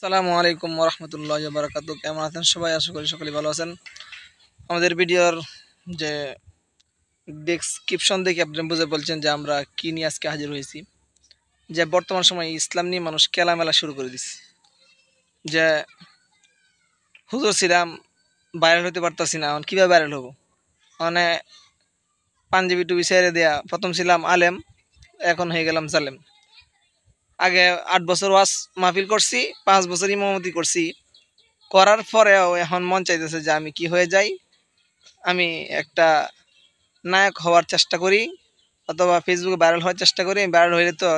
আসসালামু আলাইকুম রহমতুল্লাহ বারাকাতু। কেমন আছেন সবাই? আশা করি সকলে ভালো আছেন। আমাদের ভিডিওর যে ডেসক্রিপশন দেখে আপনি বুঝে বলছেন যে আমরা কি নিয়ে আজকে হাজির হয়েছি। যে বর্তমান সময়ে ইসলাম নিয়ে মানুষ কেলামেলা শুরু করে দিচ্ছে। যে হুজুর ছিলাম, ভাইরাল হতে পারতাছি না, এখন কীভাবে ভাইরাল হবো? মানে পাঞ্জাবি টুপি ছেড়ে দেয়া, প্রথম ছিলাম আলেম, এখন হয়ে গেলাম জালেম। আগে 8 বছর ওয়াজ মাহফিল করছি, 5 বছর ইমামতি করছি, করার পরেও এখন মন চাইতেছে যে আমি কি হয়ে যাই, আমি একটা নায়ক হওয়ার চেষ্টা করি অথবা ফেসবুকে ভাইরাল হওয়ার চেষ্টা করি। ভাইরাল হইলে তো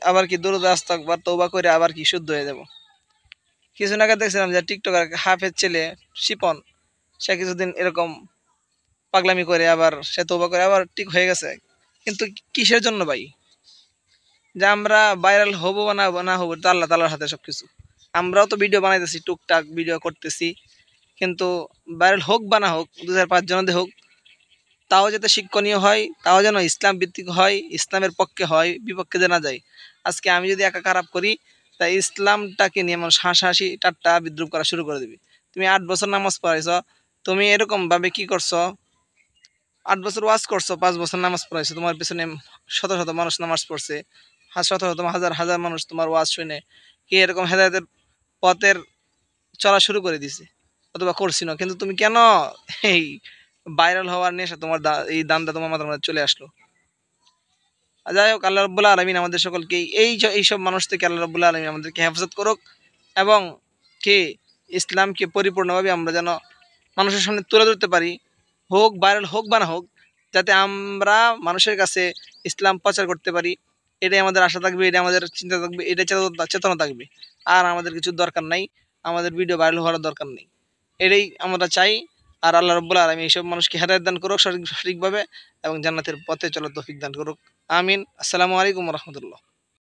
আবার কি দরুদ আস্তাগফার তওবা করে আবার কি শুদ্ধ হয়ে যাব। কিছুদিন আগে দেখছিলাম যে টিকটকার হাফেজ ছেলে শিপন, সে কিছুদিন এরকম পাগলামি করে আবার সে তওবা করে আবার ঠিক হয়ে গেছে। কিন্তু কিসের জন্য ভাই? যে আমরা ভাইরাল হবো বা না হবো তো আল্লাহ তাআলার হাতে সবকিছু। আমরাও তো ভিডিও বানাইতেছি, টুকটাক ভিডিও করতেছি, কিন্তু ভাইরাল হোক বা না হোক, 2-4-5 জনদের হোক, তাও যাতে শিক্ষণীয় হয়, তাও যেন ইসলাম ভিত্তিক হয়, ইসলামের পক্ষে হয়, বিপক্ষে যে না যায়। আজকে আমি যদি একা খারাপ করি, তাই ইসলামটাকে নিয়ে মানুষ হাসাহাসি ঠাট্টা বিদ্রুপ করা শুরু করে দিবি। তুমি 8 বছর নামাজ পড়াইছ, তুমি এরকমভাবে কি করছো? 8 বছর ওয়াজ করছো, 5 বছর নামাজ পড়াইছো, তোমার পিছনে শত শত মানুষ নামাজ পড়ছে, শত শত হাজার হাজার মানুষ তোমার ওয়াজ শুনে কি এরকম হেদায়েতের পথের চলা শুরু করে দিছে অথবা করছি না, কিন্তু তুমি কেন এই ভাইরাল হওয়ার নেশা তোমার এই দান্দা তোমার মাথার মধ্যে চলে আসলো? যাই হোক, আল্লাহ রাব্বুল আলামিন আমাদের সকলকে এইসব মানুষ থেকে আল্লাহ রাব্বুল আলামিন আমাদেরকে হেফাজত করুক, এবং কি ইসলামকে পরিপূর্ণভাবে আমরা যেন মানুষের সামনে তুলে ধরতে পারি, হোক ভাইরাল হোক বা না হোক, যাতে আমরা মানুষের কাছে ইসলাম প্রচার করতে পারি। এটাই আমাদের আশা থাকবে, এটা আমাদের চিন্তা থাকবে, এটা চেতনা থাকবে। আর আমাদের কিছু দরকার নাই, আমাদের ভিডিও ভাইরাল হওয়ার দরকার নেই, এটাই আমরা চাই। আর আল্লাহ রাব্বুল আলামিন এইসব মানুষকে হেদায়েত দান করুক সঠিকভাবে, এবং জান্নাতের পথে চলার তৌফিক দান করুক। আমিন। আসসালামু আলাইকুম রহমতুল্লাহ।